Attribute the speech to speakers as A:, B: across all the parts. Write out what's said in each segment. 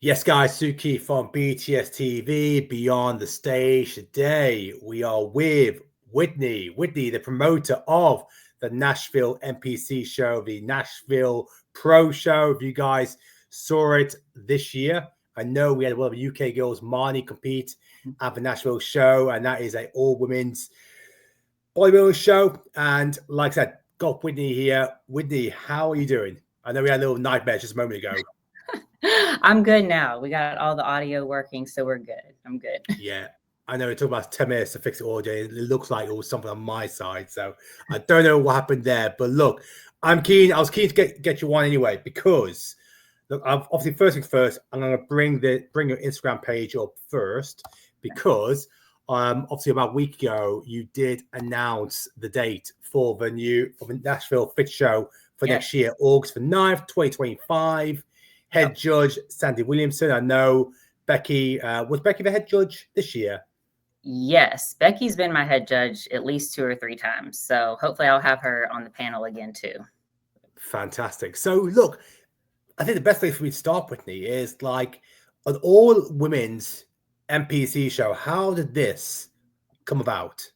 A: Yes, guys, Suki from BTS TV, Beyond the Stage. Today, we are with Whitney, the promoter of the Nashville NPC show, the Nashville Pro Show. If you guys saw it this year, I know we had a lot of UK girls, Marnie, compete at the Nashville show, and that is an all-women's bodybuilding show. And like I said, got Whitney here. Whitney, how are you doing? I know we had a little nightmare just a moment ago.
B: I'm good now. We got all the audio working, so we're good. I'm good.
A: Yeah, I know it took about 10 minutes to fix the audio. It looks like it was something on my side, so I don't know what happened there. But look, I was keen to get you on anyway because look, obviously first things first, I'm going to bring your Instagram page up first because obviously about a week ago you did announce the date for the Nashville Fit Show for next year, August the 9th, 2025. Head judge Sandy Williamson. I know Becky was Becky the head judge this year.
B: Yes, Becky's been my head judge at least 2 or 3 times. So hopefully I'll have her on the panel again too.
A: Fantastic. So look, I think the best place for me to start, Whitney, is like an all women's NPC show. How did this come about?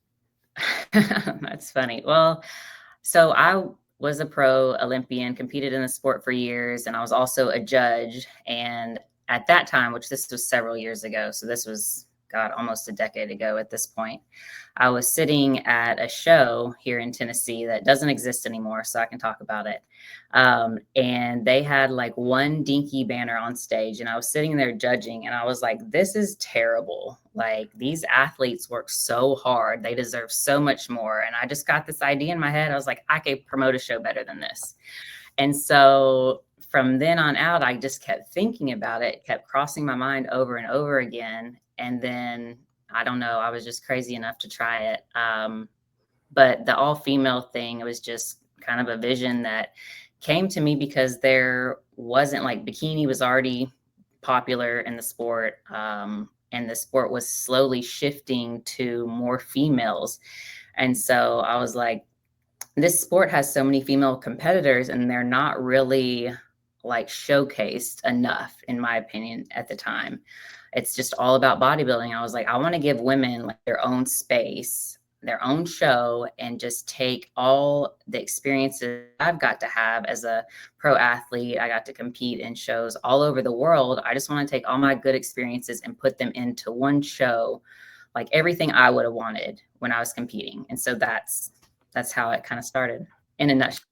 B: That's funny. Well, so I was a pro Olympian, competed in the sport for years, and I was also a judge. And at that time, which this was several years ago, so this was, God, almost a decade ago at this point, I was sitting at a show here in Tennessee that doesn't exist anymore, so I can talk about it. And they had like one dinky banner on stage, and I was sitting there judging, and I was like, this is terrible. Like, these athletes work so hard. They deserve so much more. And I just got this idea in my head. I was like, I could promote a show better than this. And so from then on out, I just kept thinking about it, kept crossing my mind over and over again. And then, I don't know, I was just crazy enough to try it. But the all-female thing, it was just kind of a vision that came to me because there wasn't, like, bikini was already popular in the sport. And the sport was slowly shifting to more females. And so I was like, this sport has so many female competitors and they're not really like showcased enough, in my opinion, at the time. It's just all about bodybuilding. I was like, I want to give women like their own space, their own show, and just take all the experiences I've got to have as a pro athlete. I got to compete in shows all over the world. I just want to take all my good experiences and put them into one show, like everything I would have wanted when I was competing. And so that's how it kind of started in a nutshell.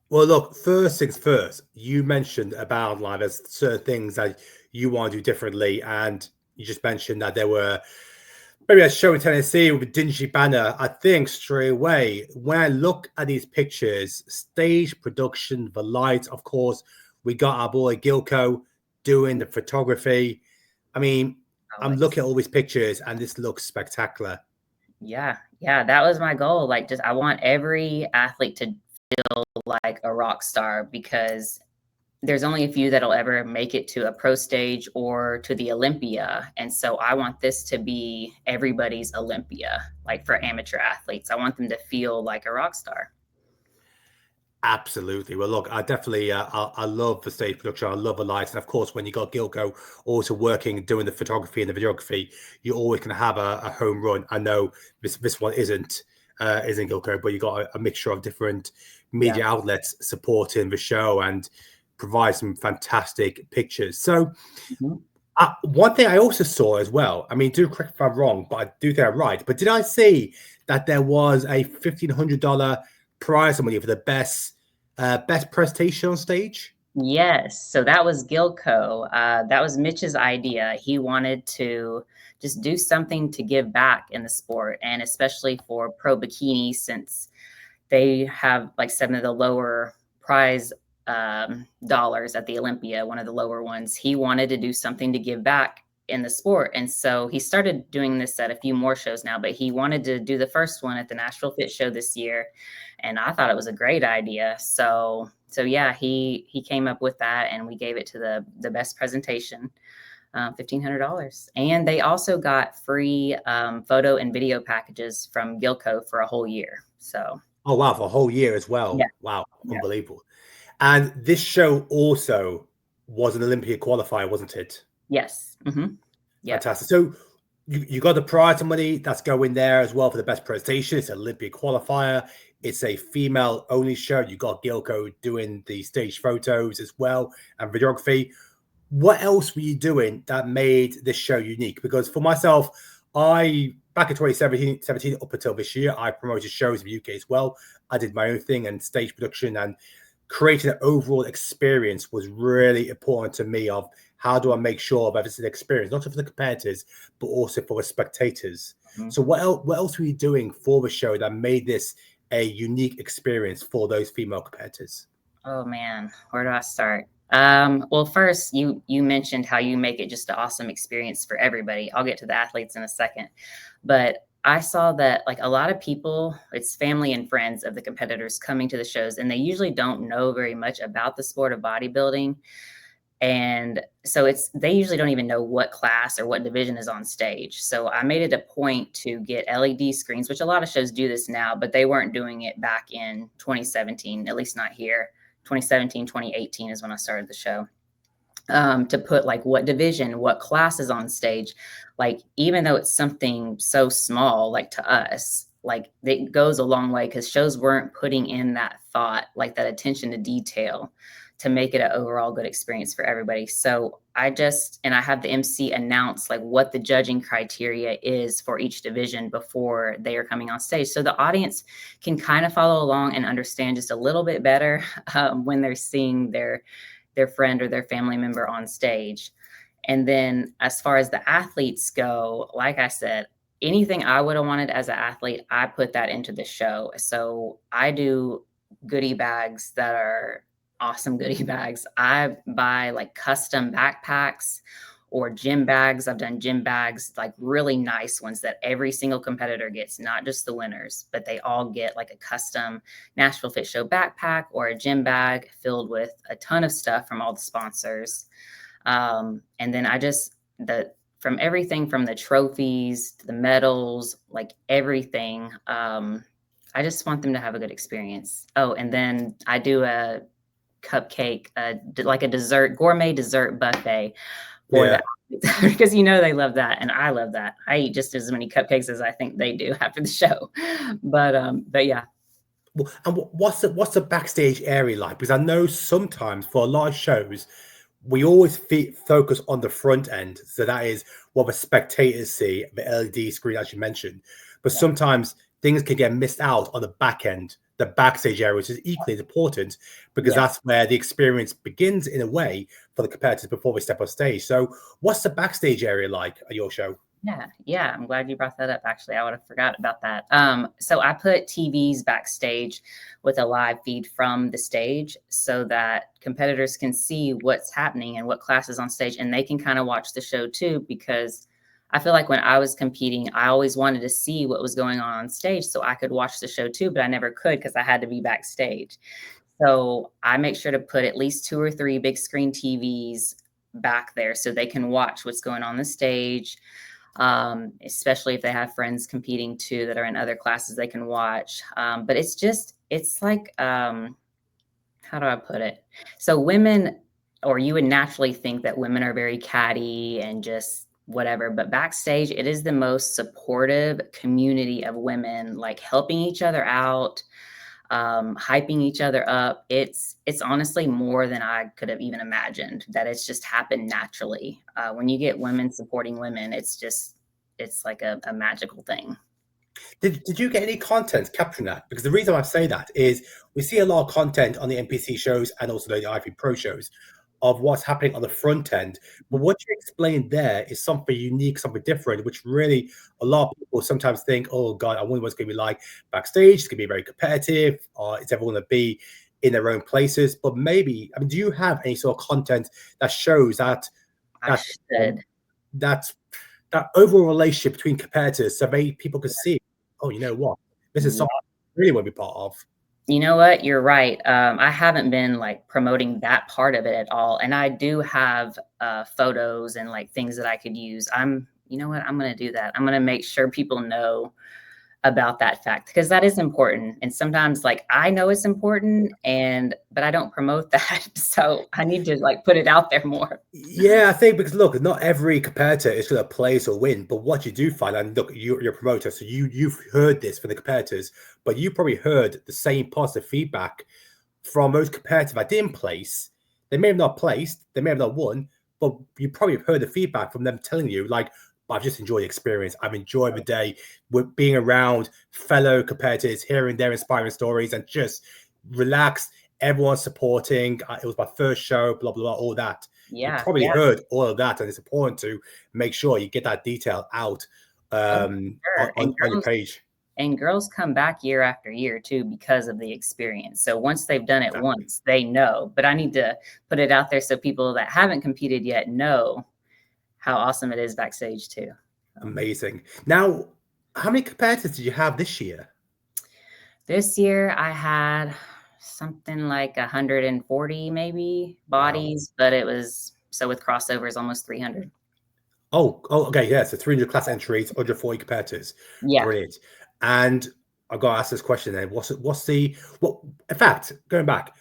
A: Well, look, first things first, you mentioned about like there's certain things that you want to do differently, and you just mentioned that there were maybe a show in Tennessee with a dingy banner. I think straight away, when I look at these pictures, stage production, the lights, of course, we got our boy Gilco doing the photography. I mean, I'm looking at all these pictures and this looks spectacular.
B: Yeah, that was my goal. Like, just I want every athlete to feel like a rock star, because there's only a few that'll ever make it to a pro stage or to the Olympia. And so I want this to be everybody's Olympia, like for amateur athletes. I want them to feel like a rock star.
A: Absolutely. Well, look, I definitely, I love the stage production. I love the lights. And of course, when you got Gilco also working, doing the photography and the videography, you always can have a home run. I know this one isn't Gilco, but you got a mixture of different media outlets supporting the show and provide some fantastic pictures. So one thing I also saw as well, I mean, do correct if I'm wrong, but I do think I'm right. But did I see that there was a $1,500 prize money for the best presentation on stage?
B: Yes. So that was Gilco. That was Mitch's idea. He wanted to just do something to give back in the sport, and especially for pro bikini, since they have like some of the lower prize dollars at the Olympia, one of the lower ones. He wanted to do something to give back in the sport. And so he started doing this at a few more shows now, but he wanted to do the first one at the Nashville Fit Show this year. And I thought it was a great idea. So yeah, he came up with that, and we gave it to the best presentation, $1,500. And they also got free photo and video packages from Gilco for a whole year. So.
A: Oh, wow, for a whole year as well. Yeah. Wow, unbelievable. And this show also was an Olympia qualifier, wasn't it?
B: Yes. Yeah.
A: Fantastic. So you got the prize money that's going there as well for the best presentation. It's an Olympia qualifier. It's a female only show. You got Gilco doing the stage photos as well and videography. What else were you doing that made this show unique? Because for myself, back in 2017 up until this year, I promoted shows in the UK as well. I did my own thing and stage production, and creating an overall experience was really important to me. Of how do I make sure that it's an experience, not just for the competitors, but also for the spectators. So what else were you doing for the show that made this a unique experience for those female competitors?
B: Oh man, where do I start? Well, first you mentioned how you make it just an awesome experience for everybody. I'll get to the athletes in a second, but I saw that like a lot of people, it's family and friends of the competitors coming to the shows, and they usually don't know very much about the sport of bodybuilding. And so they usually don't even know what class or what division is on stage. So I made it a point to get LED screens, which a lot of shows do this now, but they weren't doing it back in 2017, at least not here. 2017, 2018 is when I started the show. To put like what division, what classes on stage. Like, even though it's something so small, like to us, like it goes a long way, because shows weren't putting in that thought, like that attention to detail to make it an overall good experience for everybody. So I have the MC announce like what the judging criteria is for each division before they are coming on stage. So the audience can kind of follow along and understand just a little bit better when they're seeing their friend or their family member on stage. And then as far as the athletes go, like I said, anything I would have wanted as an athlete, I put that into the show. So I do goodie bags that are awesome goodie bags. I buy like custom backpacks or gym bags. I've done gym bags, like really nice ones that every single competitor gets, not just the winners, but they all get like a custom Nashville Fit Show backpack or a gym bag filled with a ton of stuff from all the sponsors. And then from everything from the trophies to the medals, like everything, I just want them to have a good experience. Oh, and then I do a cupcake, like a gourmet dessert buffet for that, because they love that, and I love that. I eat just as many cupcakes as I think they do after the show. But yeah.
A: Well, and what's the backstage area like? Because I know sometimes for a lot of shows, we always focus on the front end, so that is what the spectators see, the LED screen, as you mentioned. But sometimes things can get missed out on the back end, the backstage area, which is equally as important, because that's where the experience begins in a way for the competitors before they step on stage. So what's the backstage area like at your show?
B: Yeah. I'm glad you brought that up. Actually, I would have forgot about that. So I put TVs backstage with a live feed from the stage so that competitors can see what's happening and what class is on stage, and they can kind of watch the show too, because I feel like when I was competing, I always wanted to see what was going on stage so I could watch the show too, but I never could because I had to be backstage. So I make sure to put at least 2 or 3 big screen TVs back there so they can watch what's going on the stage. Especially if they have friends competing too that are in other classes, they can watch. But it's like, how do I put it? So women, or you would naturally think that women are very catty and just whatever, but backstage, it is the most supportive community of women, like helping each other out, hyping each other up. It's honestly more than I could have even imagined, that it's just happened naturally. When you get women supporting women, it's like a magical thing.
A: Did you get any content capturing that? Because the reason I say that is we see a lot of content on the NPC shows and also the Ifbb Pro shows of what's happening on the front end. But what you explained there is something unique, something different, which really a lot of people sometimes think, oh God, I wonder what's going to be like backstage. It's going to be very competitive, or is everyone going to be in their own places? But maybe, I mean, do you have any sort of content that shows that that overall relationship between competitors, so people can see, oh, you know what, this is something I really want to be part of?
B: You know what? You're right. I haven't been like promoting that part of it at all. And I do have photos and like things that I could use. You know what? I'm going to do that. I'm going to make sure people know about that fact, because that is important. And sometimes like I know it's important but I don't promote that. So I need to like put it out there more.
A: Yeah, I think because look, not every competitor is going to place or win, but what you do find, and look, you're a promoter, so you've heard this from the competitors, but you probably heard the same positive feedback from those competitors that didn't place. They may have not placed, they may have not won, but you probably have heard the feedback from them telling you, like, I've just enjoyed the experience. I've enjoyed the day with being around fellow competitors, hearing their inspiring stories, and just relaxed. Everyone's supporting. It was my first show, blah, blah, blah, all that. You
B: Yeah.
A: probably heard all of that, and it's important to make sure you get that detail out
B: Oh, sure.
A: on your page.
B: And girls come back year after year too because of the experience. So once they've done it
A: Exactly.
B: once, they know. But I need to put it out there so people that haven't competed yet know how awesome it is backstage too.
A: Amazing. Now, how many competitors did you have this year?
B: This year I had something like 140 maybe bodies, but it was so with crossovers almost 300.
A: Oh, okay, yeah. So 300 class entries, 140 competitors.
B: Yeah.
A: Brilliant. And I've got to ask this question then. In fact, going back,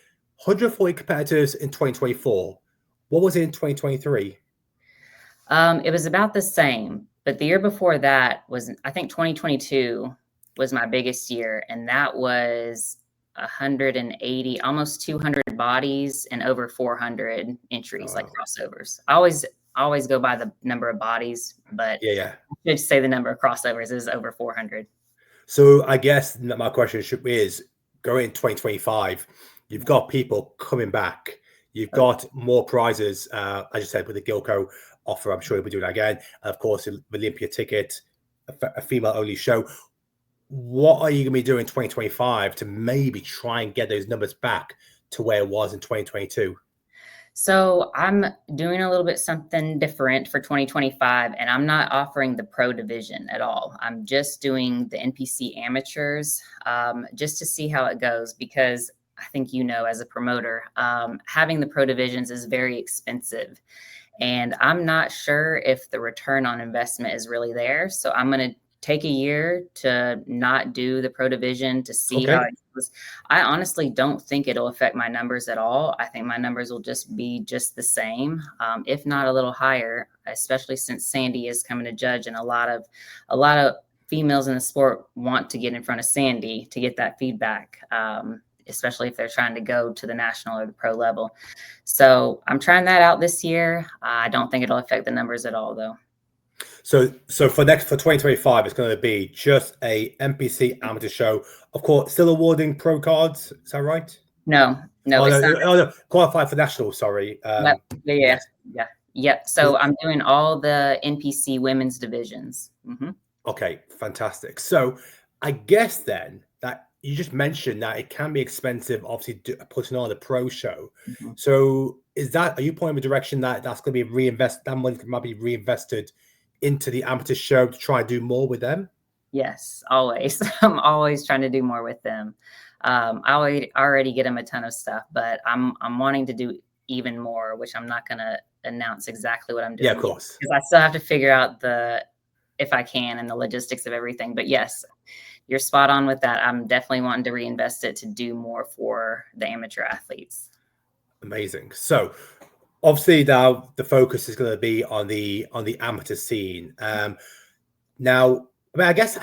A: 140 competitors in 2024. What was it in 2023?
B: It was about the same, but the year before that was, I think 2022 was my biggest year, and that was 180, almost 200 bodies and over 400 entries, like crossovers. I always go by the number of bodies, but
A: Yeah.
B: I should say the number of crossovers is over 400.
A: So I guess my question is going in 2025, you've got people coming back. You've got more prizes, as you said, with the Gilco offer. I'm sure you'll be doing that again. And of course, the Olympia ticket, a female-only show. What are you going to be doing in 2025 to maybe try and get those numbers back to where it was in 2022?
B: So I'm doing a little bit something different for 2025, and I'm not offering the pro division at all. I'm just doing the NPC amateurs, just to see how it goes, because I think, as a promoter, having the pro divisions is very expensive, and I'm not sure if the return on investment is really there. So I'm going to take a year to not do the pro division to see how it goes. I honestly don't think it'll affect my numbers at all. I think my numbers will just be just the same, if not a little higher, especially since Sandy is coming to judge, and a lot of females in the sport want to get in front of Sandy to get that feedback, especially if they're trying to go to the national or the pro level. So I'm trying that out this year. I don't think it'll affect the numbers at all, though.
A: So for 2025, it's going to be just a NPC amateur show. Of course, still awarding pro cards. Is that right?
B: No, it's not.
A: No, qualify for national. Sorry.
B: Yep. Yeah.
A: Yes.
B: Yep. So I'm doing all the NPC women's divisions. Mm-hmm.
A: Okay, fantastic. So I guess then that you just mentioned that it can be expensive, obviously, putting on a pro show.
B: Mm-hmm.
A: So are you pointing in the direction that that's going to be that money might be reinvested into the amateur show to try and do more with them?
B: Yes, always. I'm always trying to do more with them. I already get them a ton of stuff, but I'm wanting to do even more, which I'm not going to announce exactly what I'm doing.
A: Yeah, of course.
B: Because I still have to figure out if I can, and the logistics of everything. But yes, you're spot on with that. I'm definitely wanting to reinvest it to do more for the amateur athletes.
A: Amazing. So obviously now the focus is going to be on the amateur scene. Now, I mean, I guess,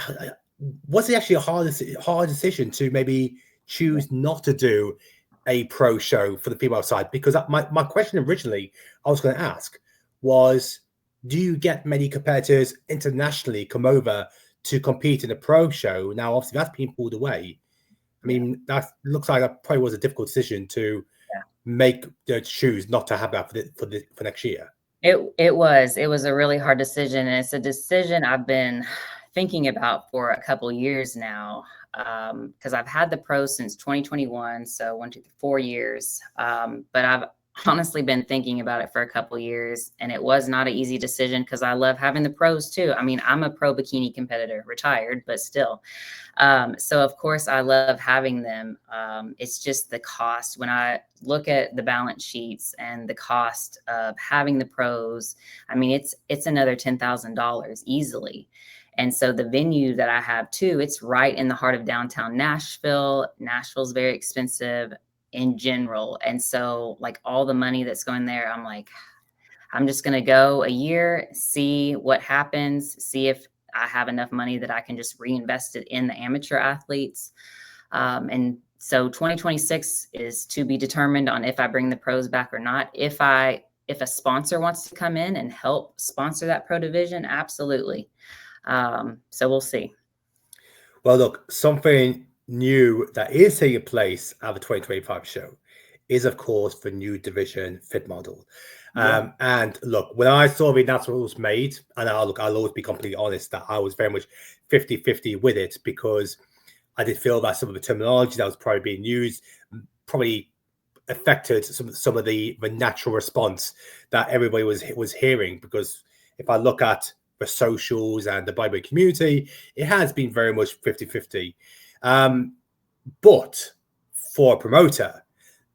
A: was it actually a hard decision to maybe choose not to do a pro show for the female side? Because my question originally I was going to ask was, do you get many competitors internationally come over to compete in a pro show? Now, obviously, that's been pulled away. I mean, that looks like that probably was a difficult decision to choose not to have that for next year.
B: It was a really hard decision, and it's a decision I've been thinking about for a couple of years now, because I've had the pro since 2021, so 4 years. But I've honestly been thinking about it for a couple of years, and it was not an easy decision because I love having the pros too. I mean, I'm a pro bikini competitor, retired, but still. So of course I love having them. It's just the cost. When I look at the balance sheets and the cost of having the pros, I mean, it's another $10,000 easily. And so the venue that I have too, it's right in the heart of downtown Nashville. Nashville's very expensive in general. And so like all the money that's going there, I'm like, I'm just going to go a year, see what happens, see if I have enough money that I can just reinvest it in the amateur athletes. And so 2026 is to be determined on if I bring the pros back or not. If a sponsor wants to come in and help sponsor that pro division, absolutely. So we'll see.
A: Well, look, something new that is taking place at the 2025 show is, of course, the new division fit model. And look, when I saw the announcement was made, and I'll always be completely honest that I was very much 50-50 with it, because I did feel that some of the terminology that was probably being used probably affected some of the natural response that everybody was hearing. Because if I look at the socials and the Bible community, it has been very much 50-50. But for a promoter,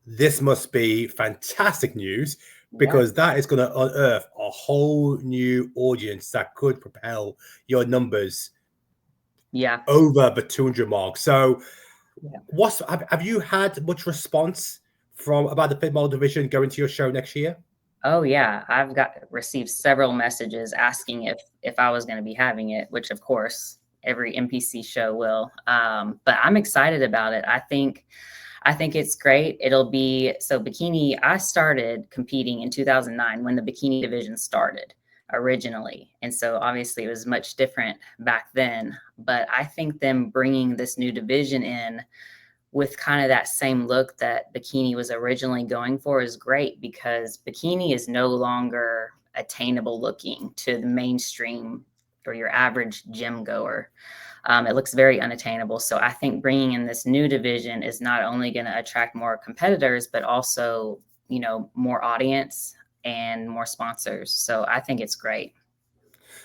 A: this must be fantastic news, because that is going to unearth a whole new audience that could propel your numbers over the 200 mark. So have you had much response from about the fit model division going to your show next year?
B: Oh yeah, I've received several messages asking if I was going to be having it, which of course every NPC show will. But I'm excited about it. I think it's great. It'll be so bikini. I started competing in 2009 when the bikini division started originally. And so obviously it was much different back then, but I think them bringing this new division in with kind of that same look that bikini was originally going for is great, because bikini is no longer attainable looking to the mainstream or your average gym goer. It looks very unattainable. So I think bringing in this new division is not only going to attract more competitors, but also, more audience and more sponsors. So I think it's great.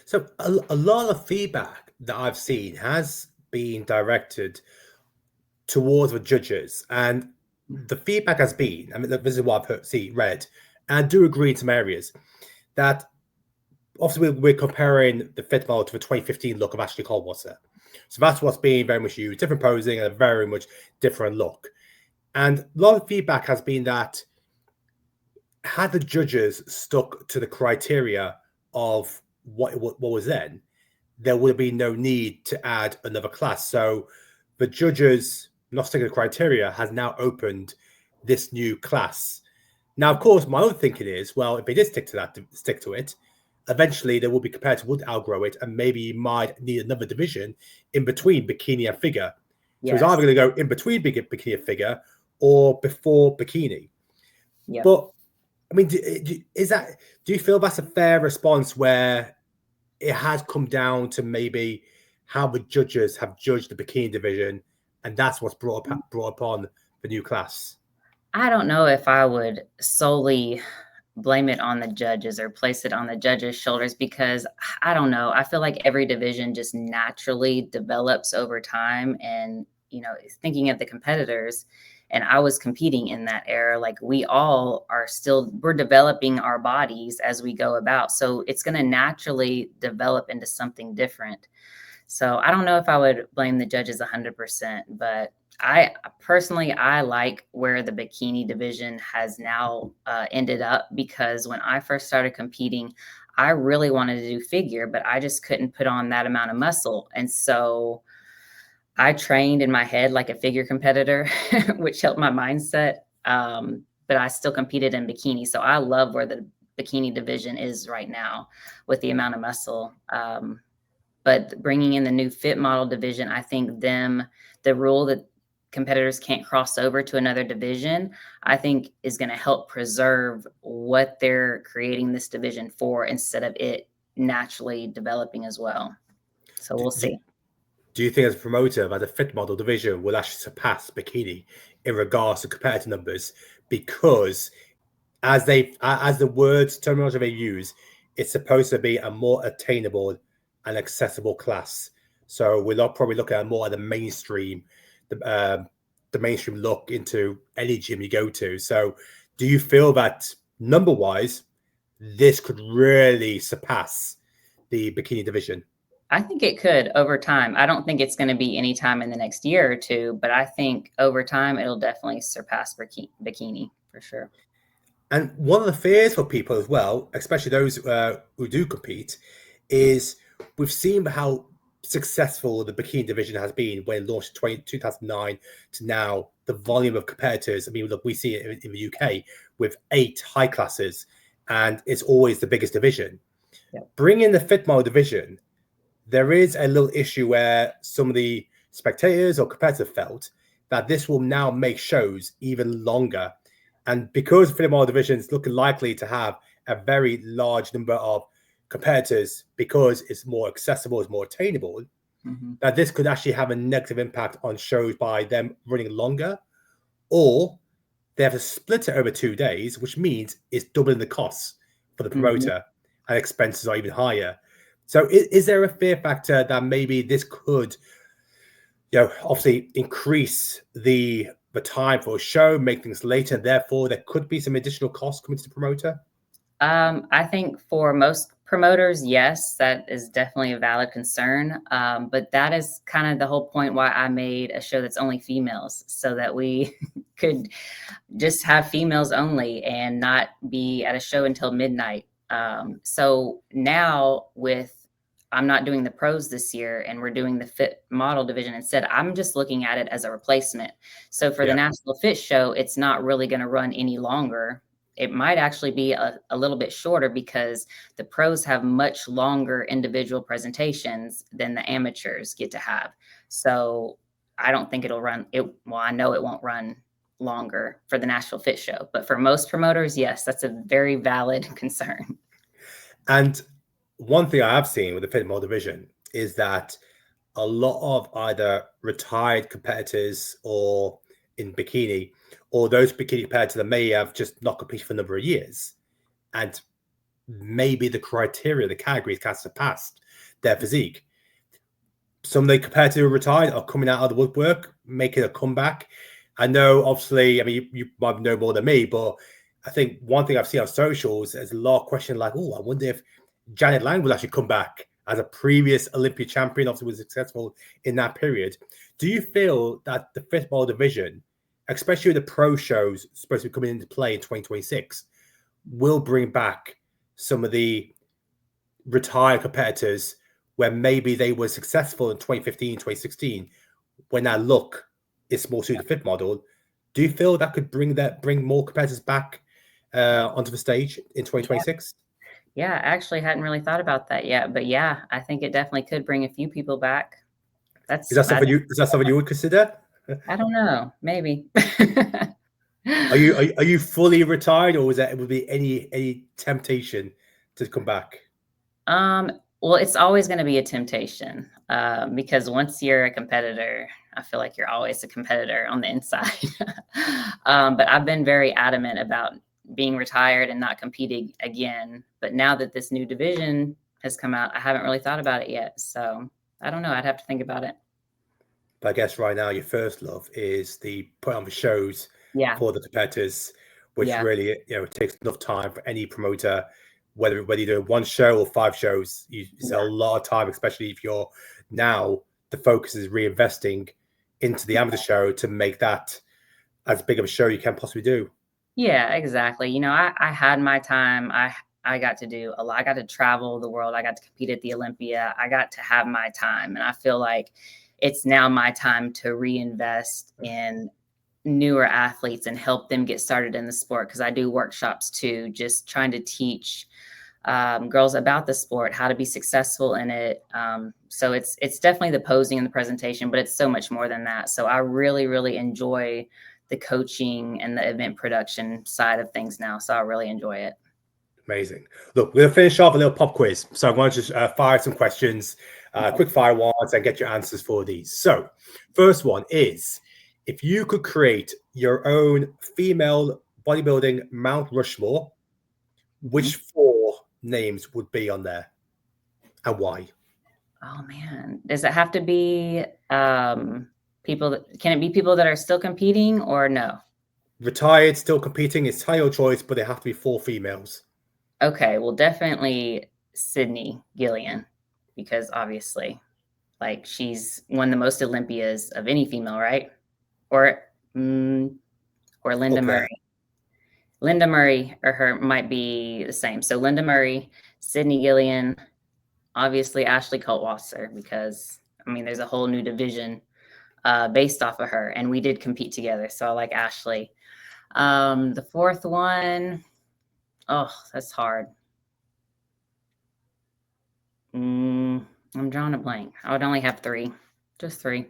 A: So a lot of feedback that I've seen has been directed towards the judges, and the feedback has been, I mean, this is what I've read, and I do agree in some areas, that obviously we're comparing the fit model to the 2015 look of Ashley Coldwater. So that's what's being very much used, different posing and a very much different look. And a lot of feedback has been that had the judges stuck to the criteria of what was then, there would have been no need to add another class. So the judges not sticking to the criteria has now opened this new class. Now, of course, my own thinking is, well, if they did stick to it, eventually there will be competitors who would outgrow it, and maybe you might need another division in between bikini and figure. So it's either going to go in between bikini and figure or before bikini. But I mean, do you feel that's a fair response, where it has come down to maybe how the judges have judged the bikini division, and that's what's brought upon the new class?
B: I don't know if I would solely blame it on the judges or place it on the judges' shoulders, because I don't know. I feel like every division just naturally develops over time. And, thinking of the competitors, and I was competing in that era, like we all are we're developing our bodies as we go about. So it's going to naturally develop into something different. So I don't know if I would blame the judges 100%, but I personally like where the bikini division has now ended up, because when I first started competing, I really wanted to do figure, but I just couldn't put on that amount of muscle. And so I trained in my head like a figure competitor, which helped my mindset. But I still competed in bikini. So I love where the bikini division is right now with the amount of muscle. But bringing in the new fit model division, I think the rule that competitors can't cross over to another division, I think is going to help preserve what they're creating this division for, instead of it naturally developing as well. So we'll see.
A: Do you think, as a promoter, that the fit model division will actually surpass bikini in regards to competitor numbers? Because as the words terminology they use, it's supposed to be a more attainable and accessible class. So we're not probably looking at more of the mainstream, the mainstream look into any gym you go to. So do you feel that number-wise, this could really surpass the bikini division?
B: I think it could over time. I don't think it's going to be any time in the next year or two, but I think over time it'll definitely surpass bikini for sure.
A: And one of the fears for people as well, especially those who do compete, is we've seen how successful the bikini division has been when it launched in 2009 to now. The volume of competitors, I mean, look, we see it in the UK with 8 high classes, and it's always the biggest division.
B: Yep.
A: Bring in the fit model division, there is a little issue where some of the spectators or competitors felt that this will now make shows even longer. And because fit model division is looking likely to have a very large number of competitors because it's more accessible, it's more attainable, that this could actually have a negative impact on shows by them running longer, or they have to split it over 2 days, which means it's doubling the costs for the promoter and expenses are even higher. So is there a fear factor that maybe this could, obviously increase the time for a show, make things later, and therefore there could be some additional costs coming to the promoter?
B: I think for most promoters, yes, that is definitely a valid concern. But that is kind of the whole point why I made a show that's only females, so that we could just have females only and not be at a show until midnight. So now I'm not doing the pros this year and we're doing the fit model division instead, I'm just looking at it as a replacement. So for the Nashville Fit Show, it's not really going to run any longer. It might actually be a little bit shorter because the pros have much longer individual presentations than the amateurs get to have. So I don't think it'll run it. Well, I know it won't run longer for the Nashville Fit Show, but for most promoters, yes, that's a very valid concern.
A: And one thing I have seen with the fit model division is that a lot of either retired competitors or in bikini, or those bikini competitors that may have just not competed for a number of years, and maybe the criteria, the categories can't surpass their physique. Some of the competitors who are retired are coming out of the woodwork, making a comeback. I know, obviously, I mean, you might know more than me, but I think one thing I've seen on socials is a lot of questions like, oh, I wonder if Janet Lang will actually come back as a previous Olympia champion, obviously was successful in that period. Do you feel that the fit model division, especially the pro shows supposed to be coming into play in 2026, will bring back some of the retired competitors where maybe they were successful in 2015, 2016, when that look is more suited to fit model? Do you feel that could bring more competitors back onto the stage in 2026?
B: Yeah, I actually hadn't really thought about that yet, but yeah, I think it definitely could bring a few people back.
A: Is that something you would consider?
B: I don't know, maybe.
A: Are you fully retired, or would be any temptation to come back?
B: Well, it's always going to be a temptation because once you're a competitor, I feel like you're always a competitor on the inside. But I've been very adamant about being retired and not competing again. But now that this new division has come out, I haven't really thought about it yet. So I don't know. I'd have to think about it.
A: But I guess right now your first love is the put on the shows for the competitors, which really, it takes enough time for any promoter, whether you do 1 show or 5 shows, it's a lot of time, especially if you're now the focus is reinvesting into the amateur show to make that as big of a show you can possibly do.
B: Yeah, exactly. I had my time. I got to do a lot. I got to travel the world. I got to compete at the Olympia. I got to have my time. And I feel like it's now my time to reinvest in newer athletes and help them get started in the sport. Because I do workshops too, just trying to teach girls about the sport, how to be successful in it. So it's definitely the posing and the presentation, but it's so much more than that. So I really, really enjoy the coaching and the event production side of things now. So I really enjoy it.
A: Amazing. Look, we're going to finish off a little pop quiz. So I'm going to just fire some questions, quick fire ones, and get your answers for these. So first one is, if you could create your own female bodybuilding Mount Rushmore, which 4 names would be on there and why?
B: Oh man, does it have to be people can it be people that are still competing or no?
A: Retired, still competing, it's your choice, but they have to be 4 females.
B: Okay, well, definitely Sydney Gillian. because obviously, like, she's won the most Olympias of any female, right? Or Linda Murray. Linda Murray or her might be the same. So Linda Murray, Sydney Gillian, obviously Ashley Cultwasser, because I mean, there's a whole new division based off of her, and we did compete together. So I like Ashley. The fourth one, oh, that's hard. I'm drawing a blank. I would only have three, just three.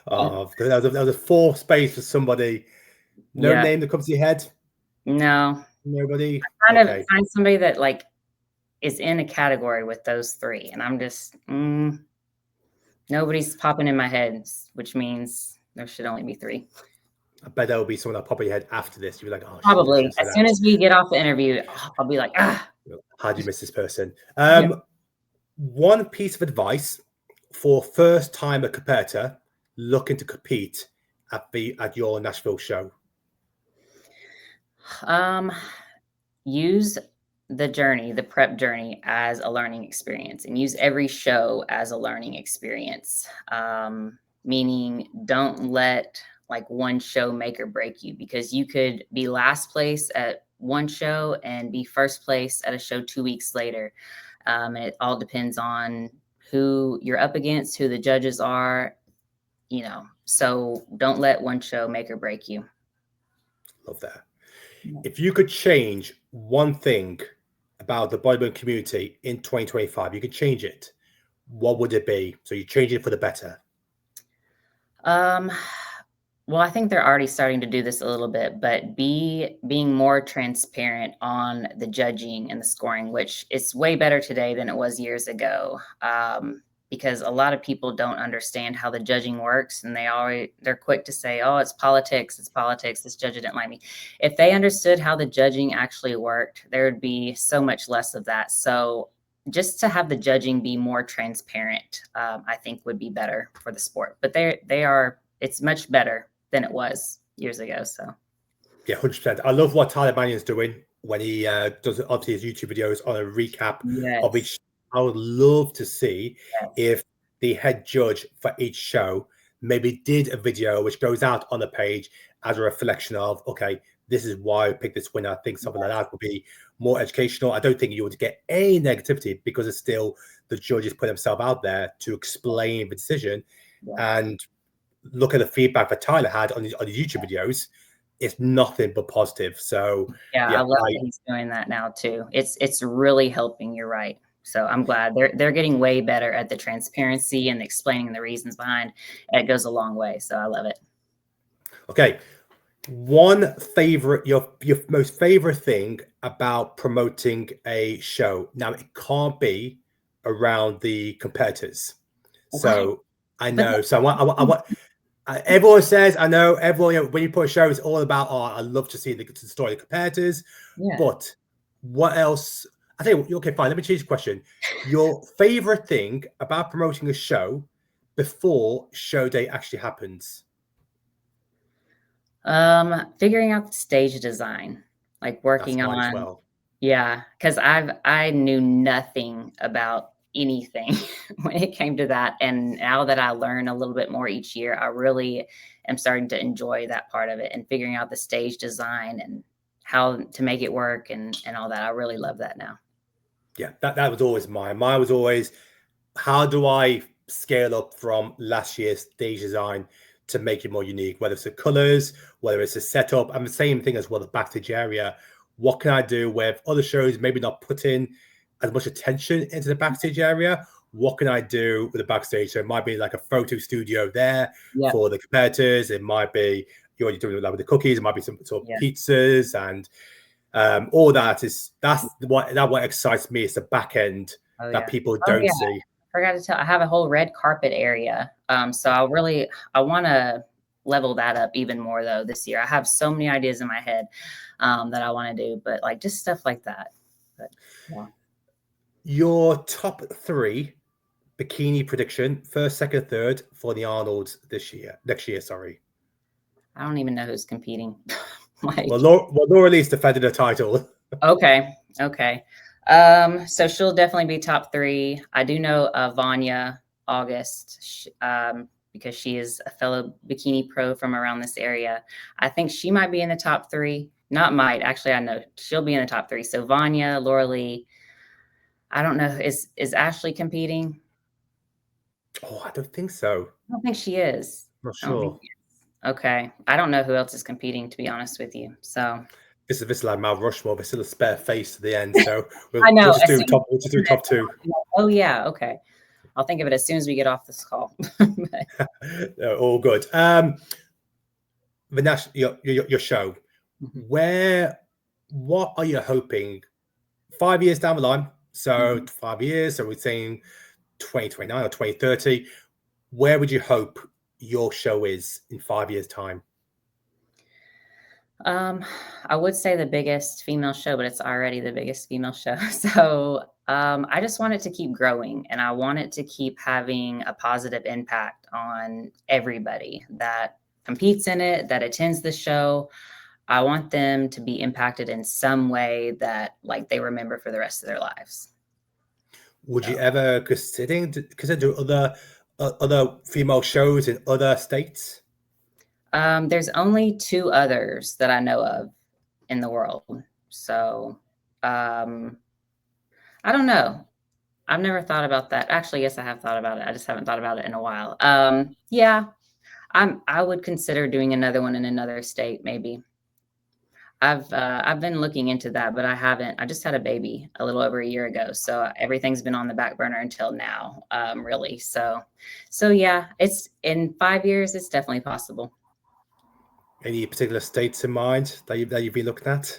A: There was a fourth space for somebody. No name that comes to your head?
B: No.
A: Nobody?
B: I kind of find somebody that like is in a category with those three, and I'm just nobody's popping in my head, which means there should only be three.
A: I bet there will be someone that pop in your head after this. You'll be like, oh,
B: probably. As soon as we get off the interview, I'll be like,
A: how'd you miss this person? One piece of advice for first-timer competitor looking to compete at your Nashville show.
B: Use the journey, the prep journey, as a learning experience, and use every show as a learning experience. Meaning, don't let like one show make or break you, because you could be last place at one show and be first place at a show 2 weeks later. And it all depends on who you're up against, who the judges are, so don't let one show make or break you.
A: Love that. If you could change one thing about the bodybuilding community in 2025, you could change it, what would it be? So you change it for the better.
B: Well, I think they're already starting to do this a little bit, but being more transparent on the judging and the scoring, which is way better today than it was years ago. Because a lot of people don't understand how the judging works, and they're quick to say, oh, it's politics, this judge didn't like me. If they understood how the judging actually worked, there would be so much less of that. So just to have the judging be more transparent, I think would be better for the sport. But it's much better than it was years ago. So
A: yeah, 100%. I love what Tyler Mannion's doing when he does obviously his YouTube videos on a recap of each. I would love to see if the head judge for each show maybe did a video which goes out on the page as a reflection of, okay, this is why I picked this winner. I think something like that would be more educational. I don't think you would get any negativity, because it's still the judges put themselves out there to explain the decision. And look at the feedback that Tyler had on the YouTube videos. It's nothing but positive. So
B: I love that he's doing that now too. It's really helping. You're right. So I'm glad they're getting way better at the transparency and explaining the reasons behind. It goes a long way. So I love it.
A: Okay. Your most favorite thing about promoting a show. Now, it can't be around the competitors. Okay. So I know. So I want everyone says, I know everyone, when you put a show, it's all about, I love to see the story of the competitors. But what else? I think, okay, fine. Let me change the question. Your favorite thing about promoting a show before show day actually happens?
B: Figuring out the stage design, like working on, because I knew nothing about anything when it came to that. And now that I learn a little bit more each year, I really am starting to enjoy that part of it, and figuring out the stage design and how to make it work and all that. I really love that now.
A: Yeah, that was always mine. Mine was always, how do I scale up from last year's stage design to make it more unique, whether it's the colors, whether it's the setup, and the same thing as well, the backstage area. What can I do with other shows maybe not putting as much attention into the backstage area? What can I do with the backstage? So it might be like a photo studio there for the competitors. It might be you're doing that with the cookies. It might be some sort of pizzas and all that. That's what excites me. It's the back end that people don't see.
B: I forgot to tell. I have a whole red carpet area. So I want to level that up even more though this year. I have so many ideas in my head that I want to do, but like just stuff like that. But,
A: Your top 3 bikini prediction, first, second, third for the Arnolds next year. Sorry.
B: I don't even know who's competing.
A: Well, Laura Lee's defended her title.
B: Okay. So she'll definitely be top 3. I do know Vanya August, because she is a fellow bikini pro from around this area. I think she might be in the top 3. Not might, actually, I know she'll be in the top 3. So Vanya, Laura Lee. I don't know. Is Ashley competing?
A: Oh, I don't think so.
B: I don't think she is.
A: Not
B: I don't think
A: sure.
B: she is. Okay. I don't know who else is competing, to be honest with you. So
A: This is like Mount Rushmore. There's still a spare face to the end, so
B: I know.
A: we'll just do top. We'll just do top 2.
B: Oh yeah. Okay. I'll think of it as soon as we get off this call.
A: All good. Vanessa, your show. What are you hoping 5 years down the line? So 5 years. So we're saying 2029 or 2030. Where would you hope your show is in 5 years' time?
B: I would say the biggest female show, but it's already the biggest female show. So I just want it to keep growing, and I want it to keep having a positive impact on everybody that competes in it, that attends the show. I want them to be impacted in some way that like they remember for the rest of their lives.
A: Would you ever consider other female shows in other states?
B: There's only 2 others that I know of in the world. So I don't know. I've never thought about that. Actually, yes, I have thought about it. I just haven't thought about it in a while. Yeah, I would consider doing another one in another state, maybe. I've been looking into that, but I haven't. I just had a baby a little over a year ago, so everything's been on the back burner until now, really. So yeah, it's in 5 years, it's definitely possible.
A: Any particular states in mind that you've been looking at?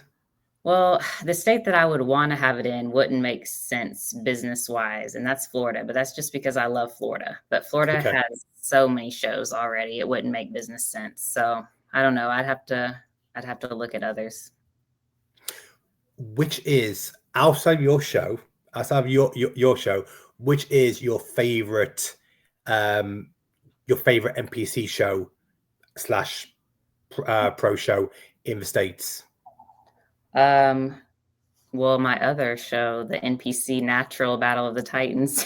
B: Well, the state that I would want to have it in wouldn't make sense business-wise, and that's Florida, but that's just because I love Florida. But Florida
A: Okay.
B: has so many shows already, it wouldn't make business sense. So I don't know. I'd have to look at others.
A: Which is outside of your show, your show, which is your favorite NPC show / pro show in the States?
B: Well, my other show, the NPC Natural Battle of the Titans.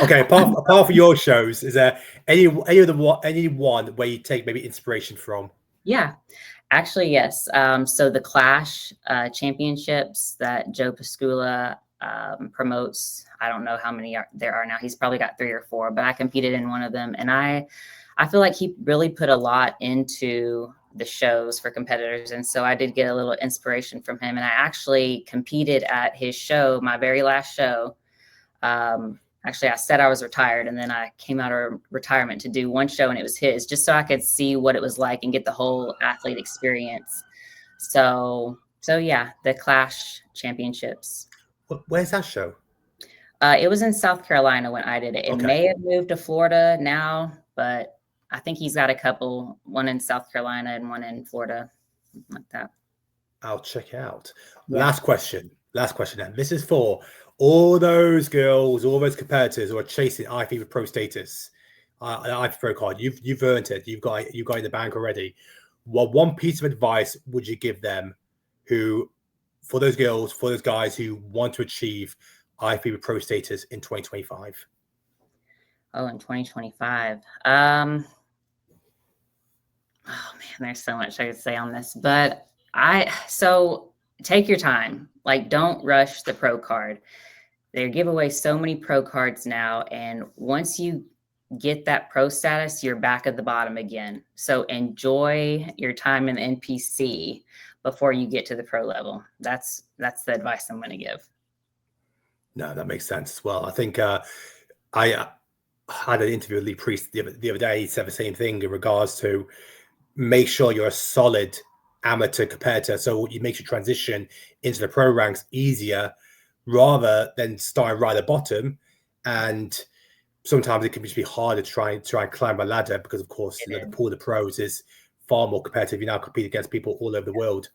A: Okay, apart from your shows, is there any one where you take maybe inspiration from?
B: Yeah, actually, yes. So the Clash championships that Joe Pascula promotes, I don't know how many there are now. He's probably got 3 or 4, but I competed in one of them, and I feel like he really put a lot into the shows for competitors, and so I did get a little inspiration from him. And I actually competed at his show, my very last show. Actually, I said I was retired, and then I came out of retirement to do one show, and it was his, just so I could see what it was like and get the whole athlete experience. So yeah, the Clash championships.
A: Where's that show?
B: It was in South Carolina when I did it. It may have moved to Florida now, but I think he's got a couple, one in South Carolina and one in Florida, like that.
A: I'll check it out.
B: Yeah.
A: Last question. Then. This is for all those girls, all those competitors who are chasing Ifbb Pro status. Ifbb Pro card. You've earned it. You've got it in the bank already. What one piece of advice would you give them for those girls, for those guys who want to achieve Ifbb Pro status in 2025?
B: Oh, in 2025. Oh man, there's so much I could say on this, but so take your time. Like, don't rush the pro card. They give away so many pro cards now, and once you get that pro status, you're back at the bottom again. So enjoy your time in the NPC before you get to the pro level. That's the advice I'm going to give.
A: No, that makes sense as well. I think I had an interview with Lee Priest the other day. He said the same thing in regards to make sure you're a solid amateur competitor, so you make your transition into the pro ranks easier rather than starting right at the bottom. And sometimes it can just be harder to try and climb a ladder because, of course, the pool of the pros is far more competitive. You now compete against people all over the world.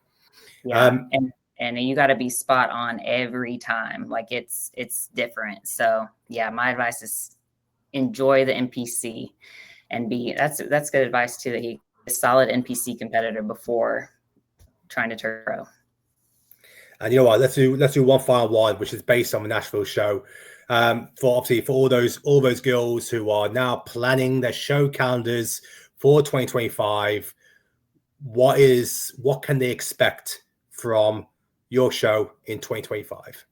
B: Yeah, and you got to be spot on every time. Like it's different. So yeah, my advice is enjoy the NPC and that's good advice too, that he is a solid NPC competitor before trying to turn pro.
A: And you know what? Let's do one final one, which is based on the Nashville show. For all those girls who are now planning their show calendars for 2025, what can they expect from your show in 2025?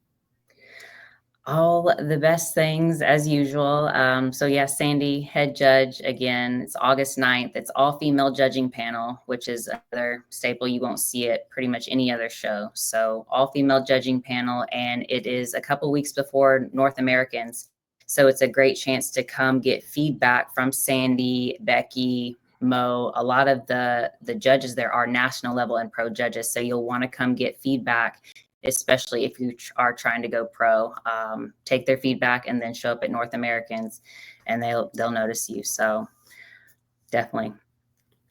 B: All the best things as usual. So yeah, Sandy, head judge again. It's August 9th. It's all female judging panel, which is another staple. You won't see it pretty much any other show. So all female judging panel, and it is a couple weeks before North Americans. So it's a great chance to come get feedback from Sandy, Becky, Mo. A lot of the judges there are national level and pro judges. So you'll want to come get feedback, especially if you are trying to go pro. Take their feedback and then show up at North Americans, and they'll notice you. So definitely.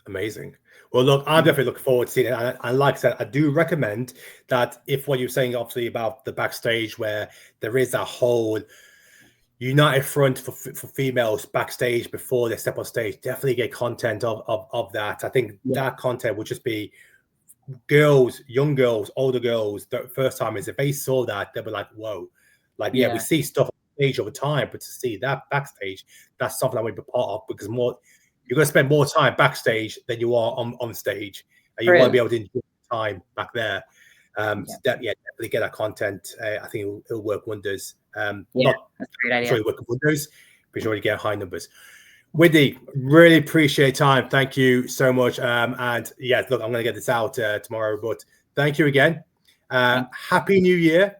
A: Amazing. Well, look, I'm definitely looking forward to seeing it. And like I said, I do recommend that if what you're saying, obviously, about the backstage, where there is a whole united front for females backstage before they step on stage, definitely get content of that. I think that content would just be girls, young girls, older girls, the first timers. If they saw that, they'd be like, whoa. Like, we see stuff on stage over time, but to see that backstage, that's something I want to be part of, because you're going to spend more time backstage than you are on stage, and you want to be able to enjoy time back there. So definitely get that content. I think it'll work wonders.
B: That's a great idea.
A: Sure, you work wonders, but sure you get high numbers. Whitney, really appreciate your time. Thank you so much. And yeah, look, I'm going to get this out tomorrow, but thank you again. Happy New Year.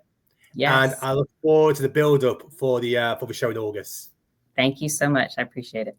B: Yes.
A: And I look forward to the build up for the show in August.
B: Thank you so much. I appreciate it.